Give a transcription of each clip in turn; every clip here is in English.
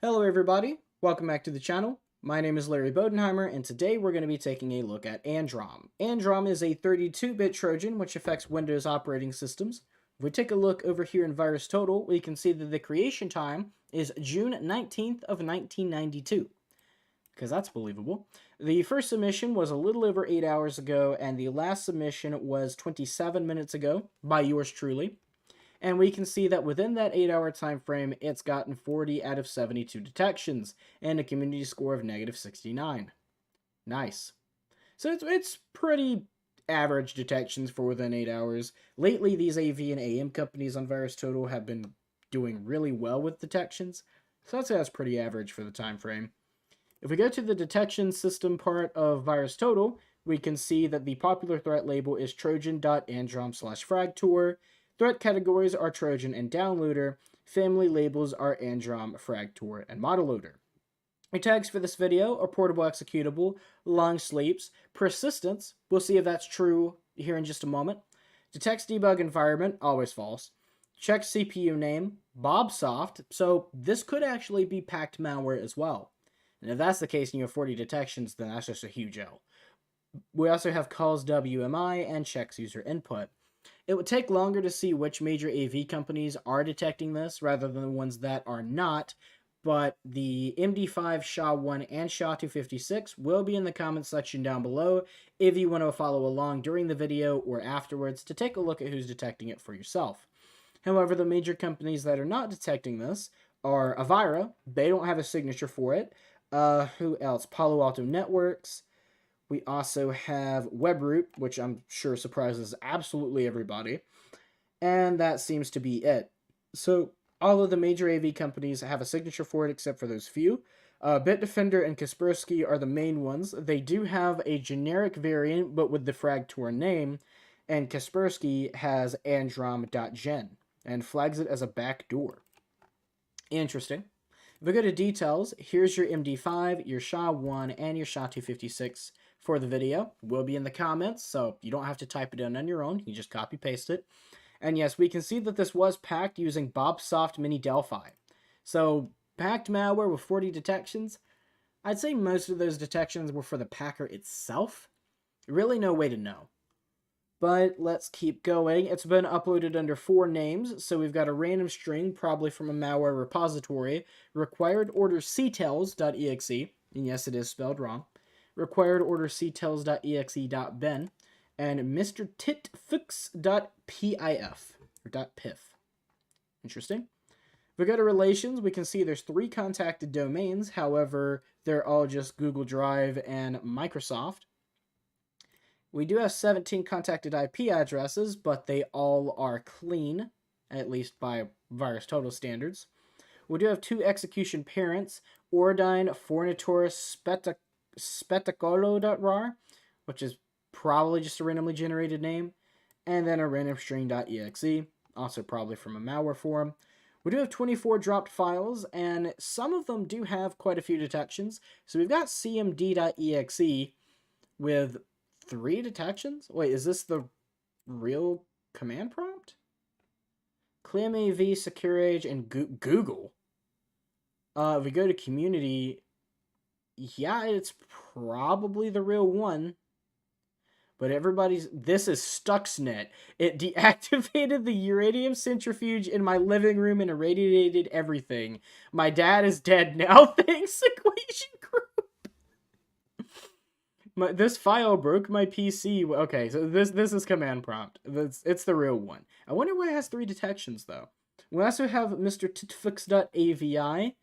Hello everybody, welcome back to the channel. My name is Larry Bodenheimer, and today we're going to be taking a look at Androm. Androm is a 32-bit Trojan which affects Windows operating systems. If we take a look over here in VirusTotal, we can see that the creation time is June 19th of 1992. Because that's believable. The first submission was a little over 8 hours ago, and the last submission was 27 minutes ago by yours truly. And we can see that within that 8-hour time frame, it's gotten 40 out of 72 detections and a community score of -69. Nice. So it's pretty average detections for within 8 hours. Lately, these AV and AM companies on VirusTotal have been doing really well with detections, so I'd say that's pretty average for the time frame. If we go to the detection system part of VirusTotal, we can see that the popular threat label is Trojan.Androm/Fragtor. Threat categories are Trojan and Downloader. Family labels are Androm, Fragtor, and Modeloader. Your tags for this video are portable executable, long sleeps, persistence, we'll see if that's true here in just a moment, detects debug environment, always false, check CPU name, Bobsoft, so this could actually be packed malware as well. And if that's the case and you have 40 detections, then that's just a huge L. We also have calls WMI and checks user input. It would take longer to see which major AV companies are detecting this rather than the ones that are not, but the MD5, SHA-1, and SHA-256 will be in the comments section down below if you want to follow along during the video or afterwards to take a look at who's detecting it for yourself. However, the major companies that are not detecting this are Avira. They don't have a signature for it. Who else? Palo Alto Networks. We also have Webroot, which I'm sure surprises absolutely everybody. And that seems to be it. So all of the major AV companies have a signature for it except for those few. Bitdefender and Kaspersky are the main ones. They do have a generic variant, but with the Fragtor name. And Kaspersky has Androm.Gen and flags it as a backdoor. Interesting. If we go to details, here's your MD5, your SHA-1, and your SHA-256 for the video. It will be in the comments, so you don't have to type it in on your own. You can just copy-paste it. And yes, we can see that this was packed using Bobsoft Mini Delphi. So, packed malware with 40 detections. I'd say most of those detections were for the packer itself. Really no way to know. But let's keep going. It's been uploaded under 4 names, so we've got a random string, probably from a malware repository, required order ctels.exe, and yes, it is spelled wrong, required order ctels.exe.bin, and Mr. Titfix.pif, or .pif. Interesting. If we go to relations, we can see there's 3 contacted domains, however, they're all just Google Drive and Microsoft. We do have 17 contacted IP addresses, but they all are clean, at least by VirusTotal standards. We do have 2 execution parents, Ordine Fornitor Spetacolo.rar, which is probably just a randomly generated name, and then a random string.exe, also probably from a malware forum. We do have 24 dropped files, and some of them do have quite a few detections. So we've got cmd.exe with 3 detections? Wait, is this the real command prompt? ClamAV, SecureAge, and Google. If we go to community, yeah, it's probably the real one. But this is Stuxnet. It deactivated the uranium centrifuge in my living room and irradiated everything. My dad is dead now, thanks, Equation Group. This file broke my PC. Okay, so this is command prompt. It's the real one. I wonder why it has 3 detections, though. We also have Mr. Titfix.avi,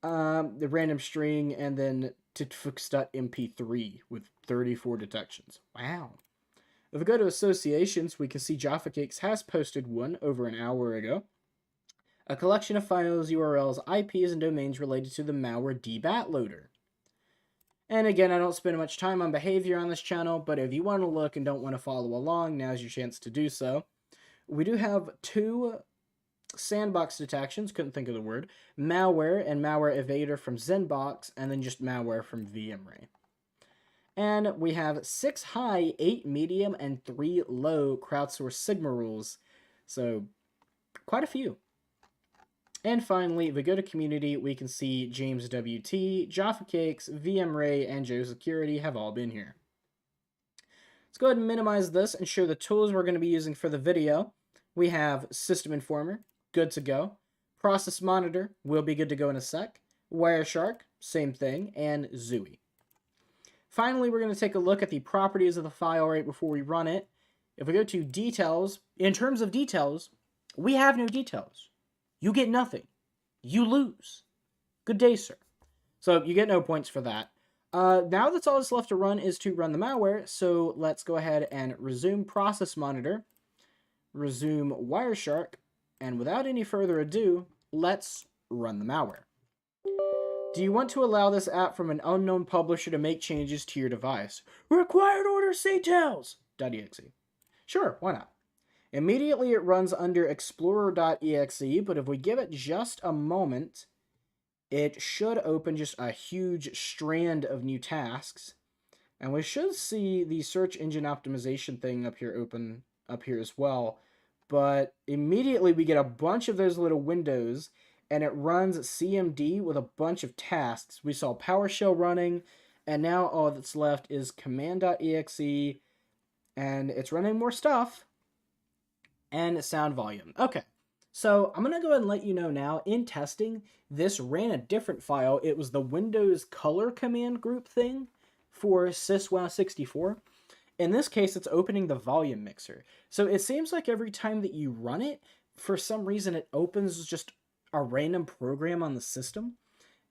the random string, and then Titfix.mp3 with 34 detections. Wow. If we go to associations, we can see Jaffa Cakes has posted one over an hour ago. A collection of files, URLs, IPs, and domains related to the malware dbat loader. And again, I don't spend much time on behavior on this channel, but if you want to look and don't want to follow along, now's your chance to do so. We do have 2 sandbox detections, couldn't think of the word, malware and malware evader from Zenbox, and then just malware from VMware. And we have 6 high, 8 medium, and 3 low crowdsourced Sigma rules. So, quite a few. And finally, if we go to community, we can see James WT, Jaffa Cakes, VM Ray, and Joe Security have all been here. Let's go ahead and minimize this and show the tools we're going to be using for the video. We have System Informer, good to go. Process Monitor, will be good to go in a sec. Wireshark, same thing, and Zooey. Finally, we're going to take a look at the properties of the file right before we run it. If we go to details, in terms of details, we have no details. You get nothing. You lose. Good day, sir. So you get no points for that. Now that's all that's left to run is to run the malware. So let's go ahead and resume Process Monitor, resume Wireshark, and without any further ado, let's run the malware. Do you want to allow this app from an unknown publisher to make changes to your device? Required order ctels.exe. Sure, why not? Immediately it runs under explorer.exe, but if we give it just a moment, it should open just a huge strand of new tasks. And we should see the search engine optimization thing up here open up here as well. But immediately we get a bunch of those little windows, and it runs CMD with a bunch of tasks. We saw PowerShell running, and now all that's left is command.exe, and it's running more stuff, and sound volume. Okay, so I'm going to go ahead and let you know now, in testing, this ran a different file. It was the Windows color command group thing for syswow64. In this case, it's opening the volume mixer. So it seems like every time that you run it, for some reason it opens just a random program on the system.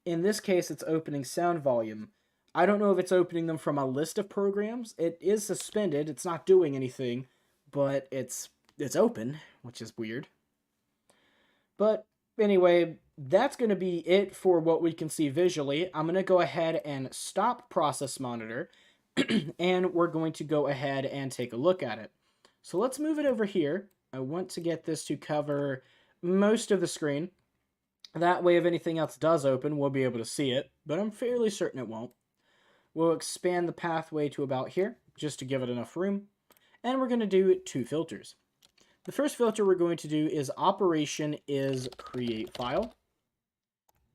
In this case, it's opening sound volume. I don't know if it's opening them from a list of programs. It is suspended. It's not doing anything, but it's open, which is weird. But anyway, that's going to be it for what we can see visually. I'm going to go ahead and stop Process Monitor, and we're going to go ahead and take a look at it. So let's move it over here. I want to get this to cover most of the screen. That way, if anything else does open, we'll be able to see it, but I'm fairly certain it won't. We'll expand the pathway to about here, just to give it enough room, and we're going to do 2 filters. The first filter we're going to do is operation is create file,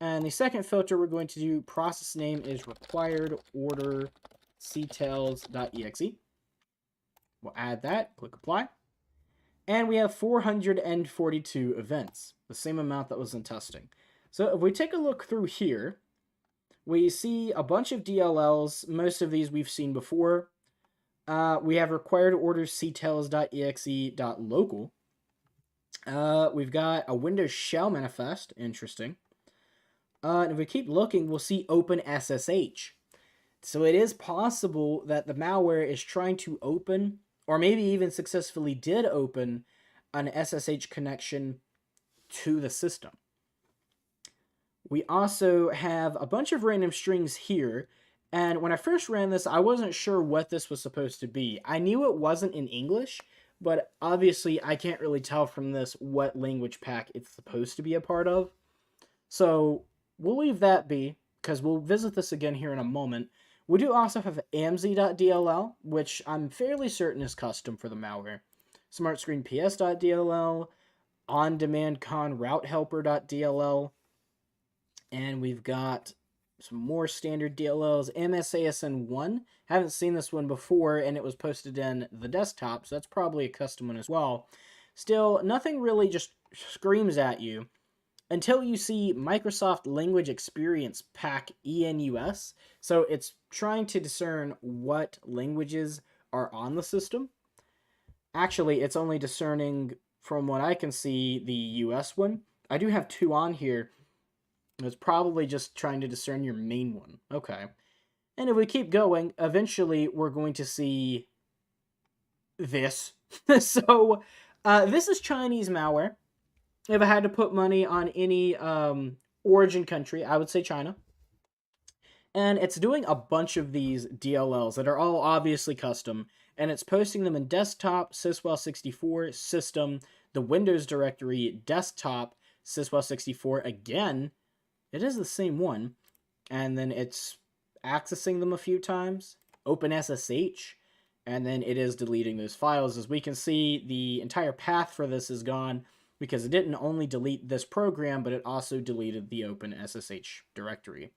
and the second filter we're going to do process name is required order ctels.exe. We'll add that, click apply. And we have 442 events, the same amount that was in testing. So if we take a look through here, we see a bunch of DLLs. Most of these we've seen before. We have required order ctels.exe.local. We've got a Windows shell manifest, interesting. And if we keep looking, we'll see open SSH. So it is possible that the malware is trying to open, or maybe even successfully did open, an SSH connection to the system. We also have a bunch of random strings here, and when I first ran this, I wasn't sure what this was supposed to be. I knew it wasn't in English, but obviously I can't really tell from this what language pack it's supposed to be a part of. So we'll leave that be, because we'll visit this again here in a moment. We do also have amz.dll, which I'm fairly certain is custom for the malware. smartscreenps.dll, on-demand-con routehelper.dll, and we've got some more standard DLLs. MSASN1, haven't seen this one before, and it was posted in the desktop, so that's probably a custom one as well. Still, nothing really just screams at you until you see Microsoft Language Experience Pack ENUS. So it's trying to discern what languages are on the system. Actually, it's only discerning, from what I can see, the US one. I do have 2 on here. It's probably just trying to discern your main one. Okay. And if we keep going, eventually we're going to see this. So, this is Chinese malware. If I had to put money on any origin country, I would say China. And it's doing a bunch of these DLLs that are all obviously custom, and it's posting them in desktop, syswow64, system, the Windows directory, desktop, syswow64 again. It is the same one, and then it's accessing them a few times, open SSH, and then it is deleting those files. As we can see, the entire path for this is gone. because it didn't only delete this program, but it also deleted the open SSH directory.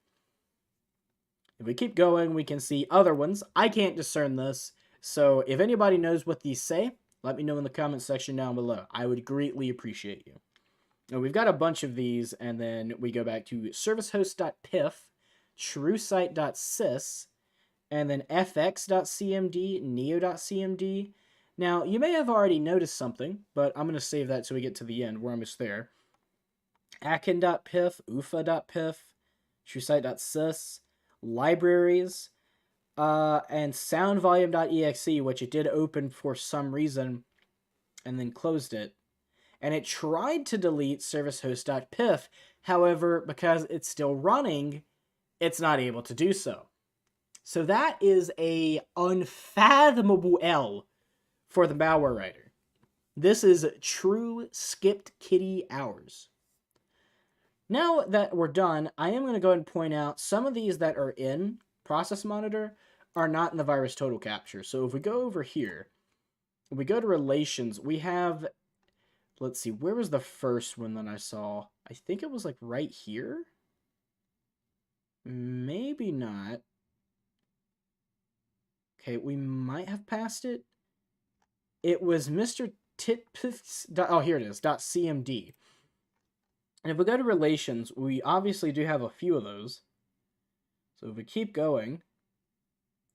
If we keep going, we can see other ones. I can't discern this, so if anybody knows what these say, let me know in the comment section down below. I would greatly appreciate you. Now, we've got a bunch of these, and then we go back to servicehost.pif, truesite.sys, and then fx.cmd, neo.cmd. Now, you may have already noticed something, but I'm going to save that till we get to the end. We're almost there. akin.pif, ufa.pif, truesite.sys, libraries, and soundvolume.exe, which it did open for some reason, and then closed it. And it tried to delete servicehost.pif. However, because it's still running, it's not able to do so. So that is a unfathomable L for the malware writer. This is true skipped kitty hours. Now that we're done, I am going to go ahead and point out some of these that are in Process Monitor are not in the virus total capture. So if we go over here, we go to relations, we have, let's see, where was the first one that I saw? I think it was like right here? Maybe not. Okay, we might have passed it. It was Mr. Titpith's, oh, here it is, .cmd. And if we go to relations, we obviously do have a few of those. So if we keep going,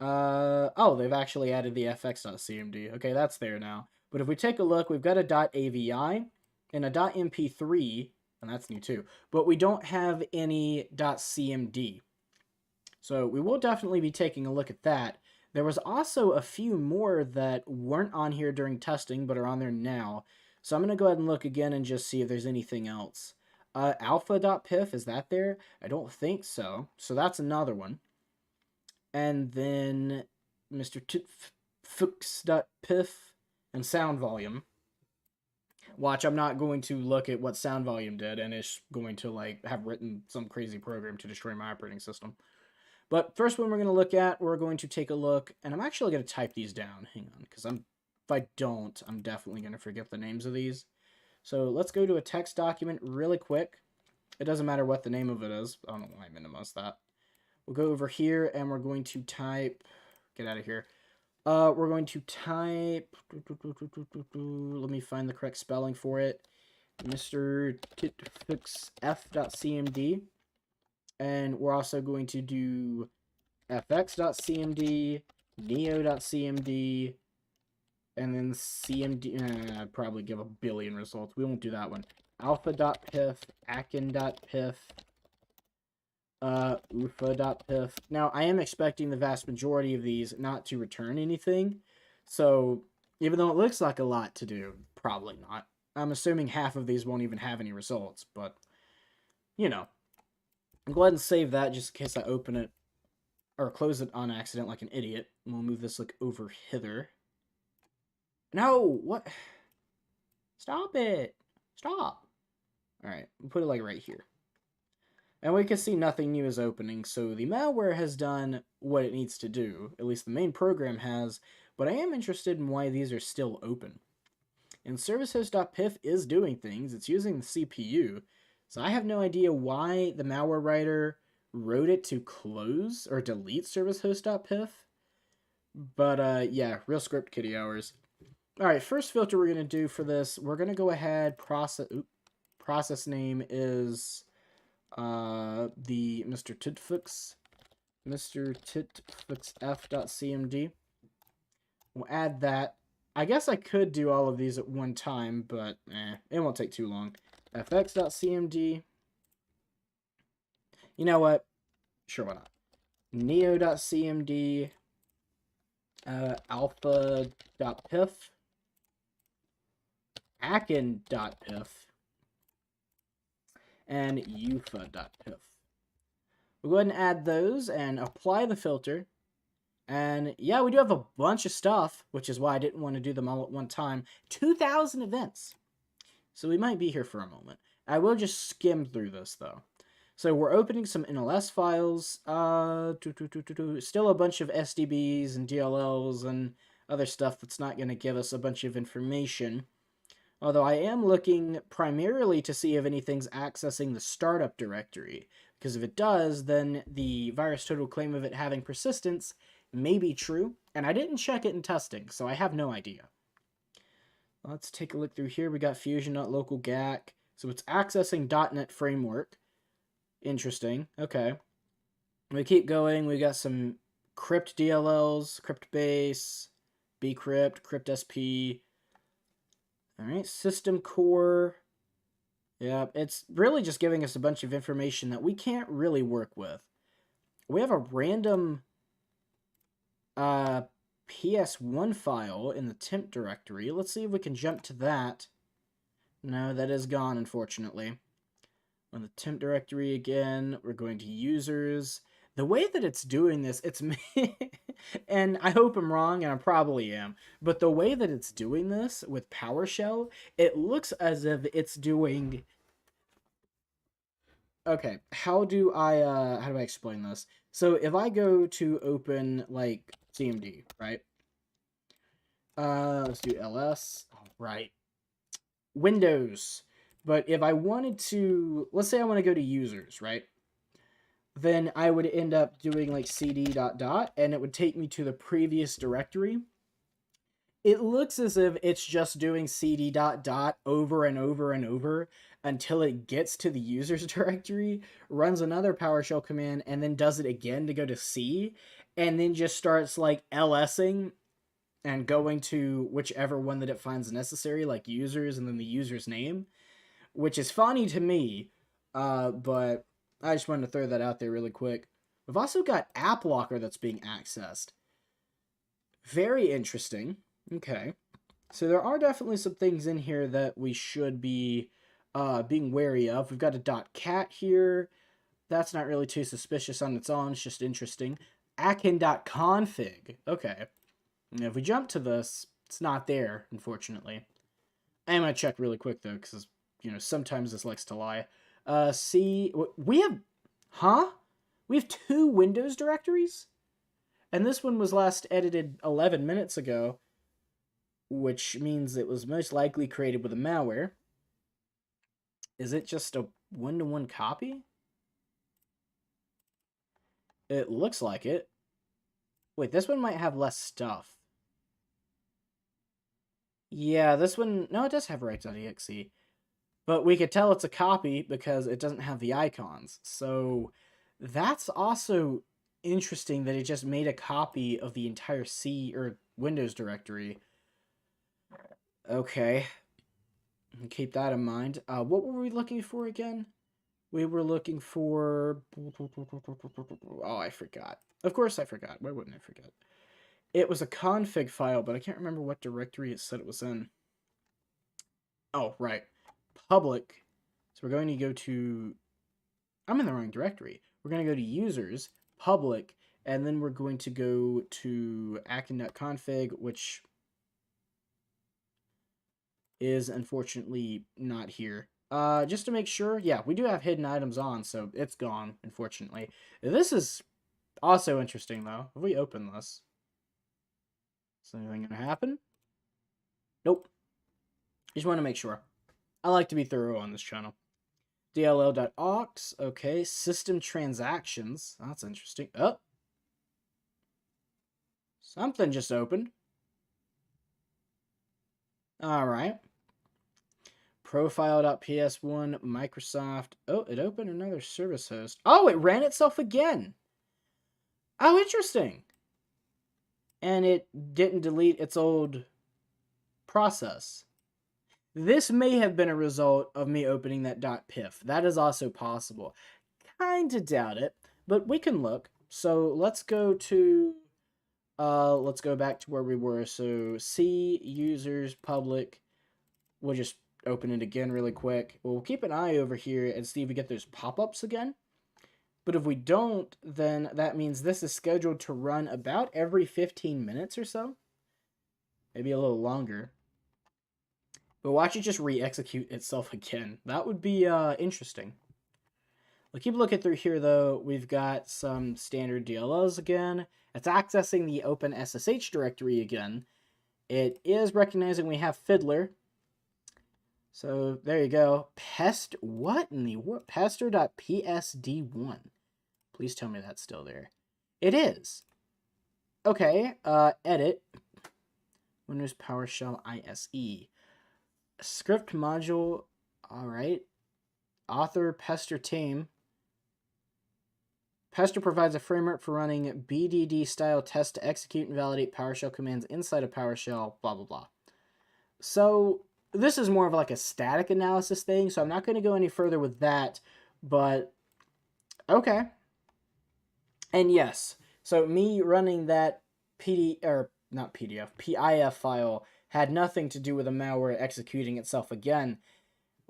oh, they've actually added the fx.cmd. Okay, that's there now. But if we take a look, we've got a .avi and a .mp3, and that's new too. But we don't have any .cmd. So we will definitely be taking a look at that. There was also a few more that weren't on here during testing, but are on there now. So I'm going to go ahead and look again and just see if there's anything else. Alpha.pif, is that there? I don't think so. So that's another one. And then Mr. Titfux.pif and sound volume. Watch, I'm not going to look at what sound volume did, and it's going to like have written some crazy program to destroy my operating system. But first one we're going to look at, we're going to take a look, and I'm actually going to type these down. Hang on, because if I don't, I'm definitely going to forget the names of these. So let's go to a text document really quick. It doesn't matter what the name of it is. I don't know why I minimized that. We'll go over here, and we're going to type, get out of here. We're going to type, let me find the correct spelling for it. Mr. Titfixf.cmd. And we're also going to do fx.cmd, neo.cmd, and then cmd, I'd probably give a billion results. We won't do that one. Alpha.pif, akin.pif, ufa.pif. Now, I am expecting the vast majority of these not to return anything. So, even though it looks like a lot to do, probably not. I'm assuming half of these won't even have any results, but, you know. I'll go ahead and save that just in case I open it or close it on accident like an idiot. And we'll move this like over hither. No, what? Stop it. Stop. Alright, we'll put it like right here. And we can see nothing new is opening, so the malware has done what it needs to do. At least the main program has, but I am interested in why these are still open. And servicehost.pif is doing things. It's using the CPU. So I have no idea why the malware writer wrote it to close or delete servicehost.pif. But yeah, real script kitty hours. All right, first filter we're going to do for this, we're going to go ahead, process name is the Mr. Titfixf.cmd. We'll add that. I guess I could do all of these at one time, but it won't take too long. fx.cmd. You know what? Sure, why not? Neo.cmd. Alpha.pif. Akin.pif. And ufa.pif. We'll go ahead and add those and apply the filter. And yeah, we do have a bunch of stuff, which is why I didn't want to do them all at one time. 2,000 events. So we might be here for a moment. I will just skim through this, though. So we're opening some NLS files. Still a bunch of SDBs and DLLs and other stuff that's not going to give us a bunch of information. Although I am looking primarily to see if anything's accessing the startup directory. Because if it does, then the VirusTotal claim of it having persistence may be true. And I didn't check it in testing, so I have no idea. Let's take a look through here. We got fusion.localgac. So it's accessing .NET framework. Interesting. Okay. We keep going. We got some crypt DLLs, cryptbase, bcrypt, cryptsp. All right, system core. Yeah, it's really just giving us a bunch of information that we can't really work with. We have a random PS1 file in the temp directory. Let's see if we can jump to that. No, that is gone, unfortunately. On the temp directory again, we're going to users. The way that it's doing this, it's and I hope I'm wrong, and I probably am, but the way that it's doing this with PowerShell, it looks as if it's doing... Okay, how do I explain this? So if I go to open, like, CMD, right? Let's do ls. All right. Windows. But if I wanted to, let's say I want to go to users, right? Then I would end up doing like cd ... and it would take me to the previous directory. It looks as if it's just doing cd ... over and over and over until it gets to the users directory, runs another PowerShell command, and then does it again to go to C, and then just starts like LSing and going to whichever one that it finds necessary, like users and then the user's name, which is funny to me, but I just wanted to throw that out there really quick. We've also got App Locker that's being accessed. Very interesting. Okay. So there are definitely some things in here that we should be being wary of. We've got a .cat here. That's not really too suspicious on its own. It's just interesting. Akin.config. Okay. And if we jump to this, it's not there, unfortunately. I'm going to check really quick, though, because, you know, sometimes this likes to lie. See, we have... Huh? We have 2 Windows directories? And this one was last edited 11 minutes ago, which means it was most likely created with a malware. Is it just a one-to-one copy? It looks like it. Wait, this one might have less stuff. Yeah, this one... No, it does have rights.exe. But we could tell it's a copy because it doesn't have the icons. So that's also interesting that it just made a copy of the entire C or Windows directory. Okay. Keep that in mind. What were we looking for again? We were looking for... Oh, I forgot. Of course I forgot. Why wouldn't I forget? It was a config file, but I can't remember what directory it said it was in. Oh, right. Public. So we're going to go to... I'm in the wrong directory. We're going to go to users, public, and then we're going to go to akin.config, which is unfortunately not here. Just to make sure, yeah, we do have hidden items on, so it's gone, unfortunately. This is also interesting, though. If we open this, is anything going to happen? Nope. Just want to make sure. I like to be thorough on this channel. dll.aux, okay, system transactions, that's interesting. Oh, something just opened. All right. Profile.ps1, Microsoft. Oh, it opened another service host. Oh, it ran itself again. Oh, interesting. And it didn't delete its old process. This may have been a result of me opening that .pif. That is also possible. Kinda doubt it, but we can look. So let's go to, let's go back to where we were. So C, users, public. We'll just open it again really quick. We'll keep an eye over here and see if we get those pop-ups again. But if we don't, then that means this is scheduled to run about every 15 minutes or so. Maybe a little longer. But watch it just re-execute itself again. That would be interesting. We'll keep looking through here, though. We've got some standard DLLs again. It's accessing the open SSH directory again. It is recognizing we have Fiddler. So there you go. What in the world? Pester.psd1. Please tell me that's still there. It is. Okay, edit. Windows PowerShell ISE. Script module, alright. Author Pester team. Pester provides a framework for running BDD-style tests to execute and validate PowerShell commands inside of PowerShell, blah, blah, blah. So this is more of like a static analysis thing, so I'm not going to go any further with that, but okay. And yes, so me running that PIF file had nothing to do with the malware executing itself again,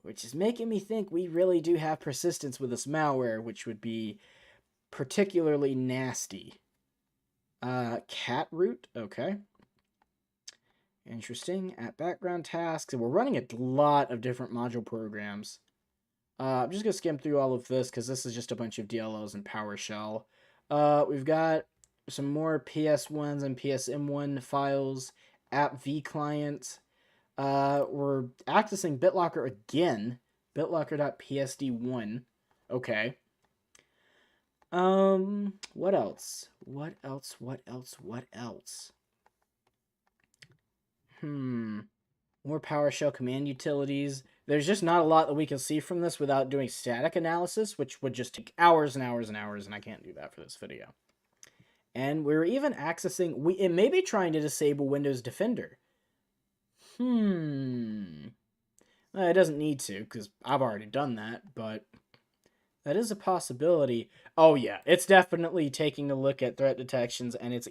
which is making me think we really do have persistence with this malware, which would be particularly nasty. Cat root, okay. Interesting. At background tasks, and we're running a lot of different module programs. I'm just going to skim through all of this because this is just a bunch of DLLs in PowerShell. We've got some more PS1s and PSM1 files, app v client. We're accessing BitLocker again, bitlocker.psd1. Okay. What else? What else? More PowerShell command utilities. There's just not a lot that we can see from this without doing static analysis, which would just take hours and hours and hours, and I can't do that for this video. And we're even accessing, it may be trying to disable Windows Defender. It doesn't need to, because I've already done that, but that is a possibility. Oh yeah, it's definitely taking a look at threat detections, and it's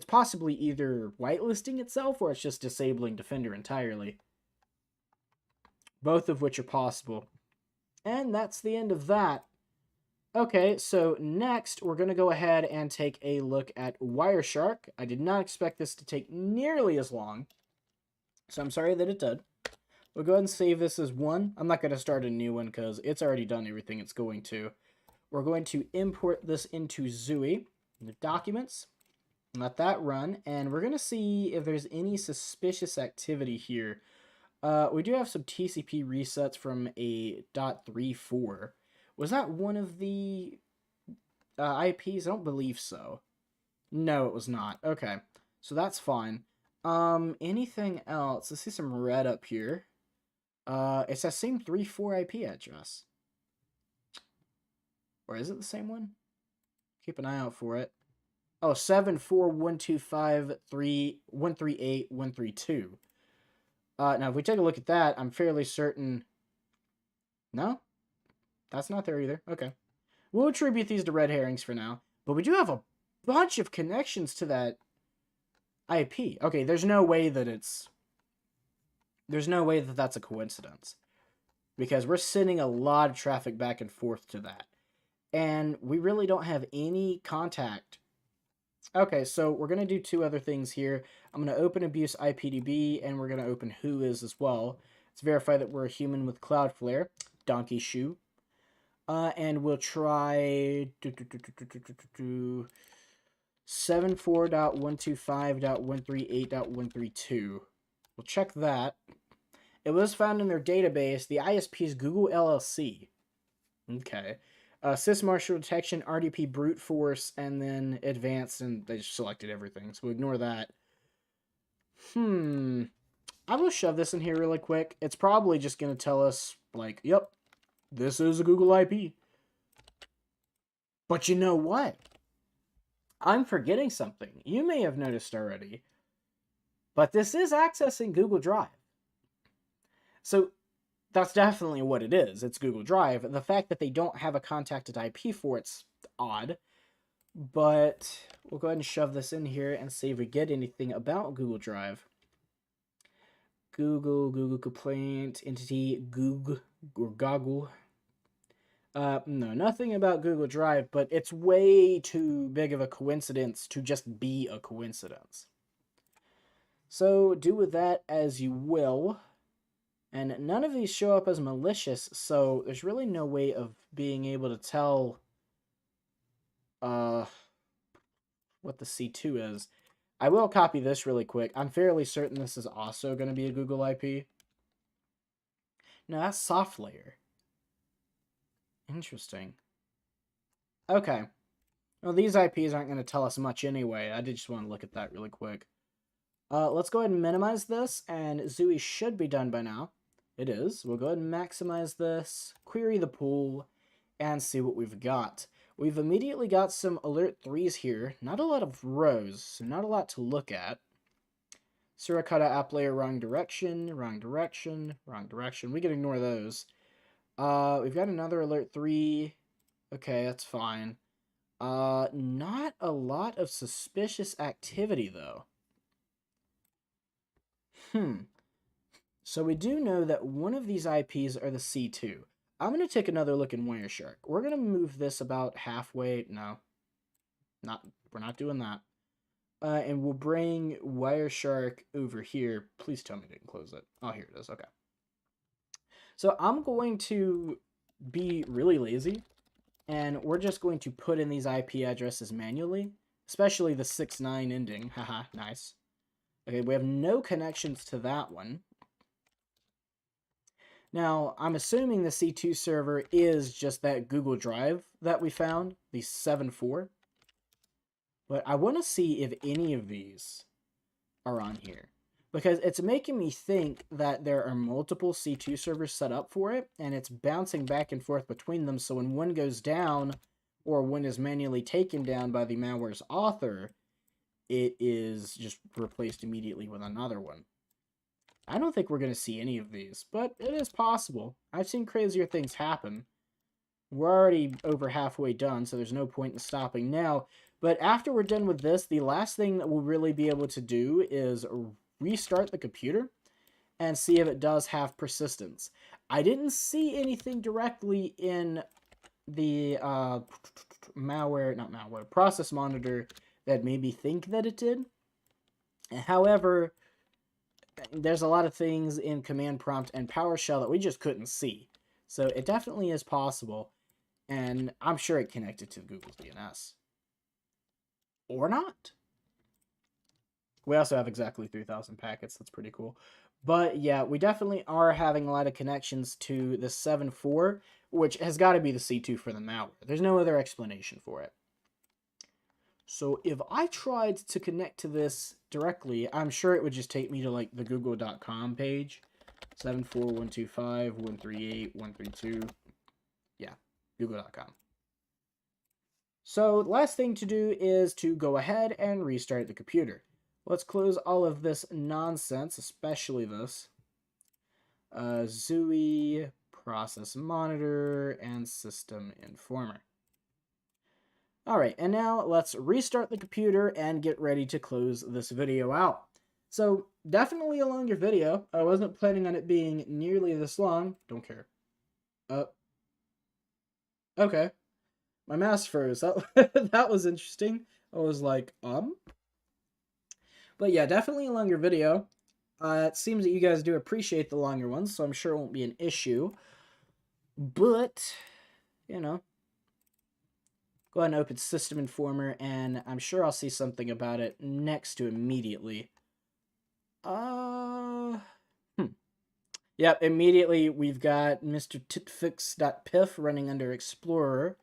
possibly either whitelisting itself or it's just disabling Defender entirely. Both of which are possible. And that's the end of that. Okay, so next we're going to go ahead and take a look at Wireshark. I did not expect this to take nearly as long, so I'm sorry that it did. We'll go ahead and save this as 1. I'm not going to start a new one because it's already done everything it's going to. We're going to import this into Zooey, the documents. Let that run, and we're going to see if there's any suspicious activity here. We do have some TCP resets from a .34. Was that one of the IPs? I don't believe so. No, it was not. Okay, so that's fine. Anything else? Let's see some red up here. It's that same 3.4 IP address. Or is it the same one? Keep an eye out for it. Oh, 741253138.132. Now, if we take a look at that, I'm fairly certain... No? That's not there either. Okay. We'll attribute these to red herrings for now. But we do have a bunch of connections to that IP. Okay, there's no way that it's... There's no way that that's a coincidence. Because we're sending a lot of traffic back and forth to that. And we really don't have any contact. Okay, so we're going to do 2 other things here. I'm going to open abuse IPDB, and we're going to open whois as well. Let's verify that we're a human with Cloudflare. Donkey shoe. And we'll try 74.125.138.132. We'll check that. It was found in their database. The ISP is Google LLC. Okay. Sysmarshal detection, RDP brute force, and then advanced, and they just selected everything, so we'll ignore that. I will shove this in here really quick. It's probably just going to tell us, like, yep, this is a Google IP. But you know what? I'm forgetting something. You may have noticed already. But this is accessing Google Drive. So that's definitely what it is. It's Google Drive. The fact that they don't have a contacted IP for it's odd. But we'll go ahead and shove this in here and see if we get anything about Google Drive. Google complaint, entity, Google, or Goggle. No, nothing about Google Drive, but it's way too big of a coincidence to just be a coincidence. So do with that as you will. And none of these show up as malicious, so there's really no way of being able to tell what the C2 is. I will copy this really quick. I'm fairly certain this is also going to be a Google IP. No, that's soft layer. Interesting. Okay. Well, these IPs aren't going to tell us much anyway. I did just want to look at that really quick. Let's go ahead and minimize this, and Zooey should be done by now. It is. We'll go ahead and maximize this, query the pool, and see what we've got. We've immediately got some alert 3s here. Not a lot of rows, so not a lot to look at. Suricata app layer, wrong direction, wrong direction, wrong direction. We can ignore those. We've got another alert 3. Okay, that's fine. Not a lot of suspicious activity, though. So we do know that one of these IPs are the C2. I'm going to take another look in Wireshark. We're going to move this about halfway. No. We're not doing that. And we'll bring Wireshark over here. Please tell me I didn't close it. Oh, here it is. Okay. So I'm going to be really lazy, and we're just going to put in these IP addresses manually, especially the 6.9 ending. Haha, nice. Okay, we have no connections to that one. Now, I'm assuming the C2 server is just that Google Drive that we found, the 7.4. But I want to see if any of these are on here, because it's making me think that there are multiple C2 servers set up for it, and it's bouncing back and forth between them, so when one goes down, or one is manually taken down by the malware's author, it is just replaced immediately with another one. I don't think we're going to see any of these, but it is possible. I've seen crazier things happen. We're already over halfway done, so there's no point in stopping now. But after we're done with this, the last thing that we'll really be able to do is restart the computer and see if it does have persistence. I didn't see anything directly in the process monitor that made me think that it did. However, there's a lot of things in command prompt and PowerShell that we just couldn't see. So it definitely is possible, and I'm sure it connected to Google's DNS. Or not. We also have exactly 3,000 packets. That's pretty cool. But yeah, we definitely are having a lot of connections to the 7.4, which has got to be the C2 for the malware. There's no other explanation for it. So if I tried to connect to this directly, I'm sure it would just take me to like the google.com page. 74125.138.132. Yeah, google.com. So last thing to do is to go ahead and restart the computer. Let's close all of this nonsense, especially this. Zooey, process monitor, and system informer. Alright, and now let's restart the computer and get ready to close this video out. So, definitely a longer video. I wasn't planning on it being nearly this long. Don't care. Okay. My mouse froze. That was interesting. I was like, But yeah, definitely a longer video. It seems that you guys do appreciate the longer ones, so I'm sure it won't be an issue. But, you know. Go ahead and open System Informer, and I'm sure I'll see something about it next to immediately. Yep, immediately we've got Mr. Titfix.pif running under Explorer.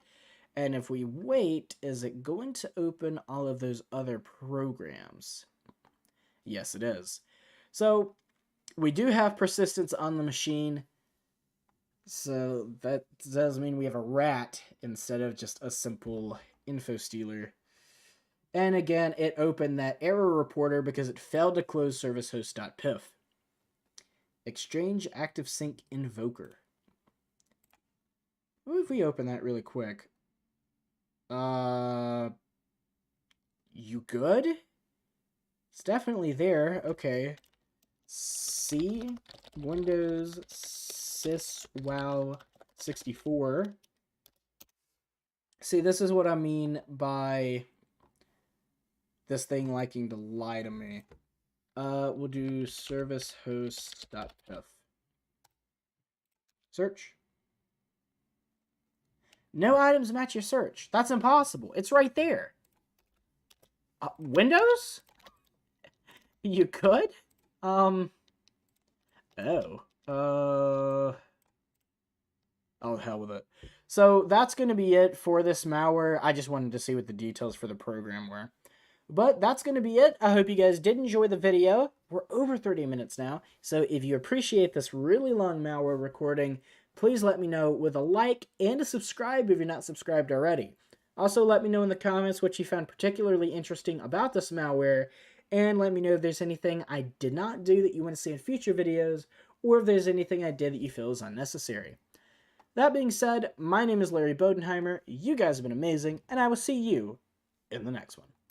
And if we wait, is it going to open all of those other programs? Yes, it is. So, we do have persistence on the machine. So, that does mean we have a rat instead of just a simple info stealer. And again, it opened that error reporter because it failed to close service host.pif. Exchange active sync invoker. What if we open that really quick? You good? It's definitely there. Okay. C Windows syswow 64. See, this is what I mean by this thing liking to lie to me. We'll do service host.pif. Search. No items match your search. That's impossible. It's right there. Windows? You could? Oh. Oh, hell with it. So that's going to be it for this malware. I just wanted to see what the details for the program were. But that's going to be it. I hope you guys did enjoy the video. We're over 30 minutes now. So if you appreciate this really long malware recording, please let me know with a like and a subscribe if you're not subscribed already. Also, let me know in the comments what you found particularly interesting about this malware, and let me know if there's anything I did not do that you want to see in future videos, or if there's anything I did that you feel is unnecessary. That being said, my name is Larry Bodenheimer, you guys have been amazing, and I will see you in the next one.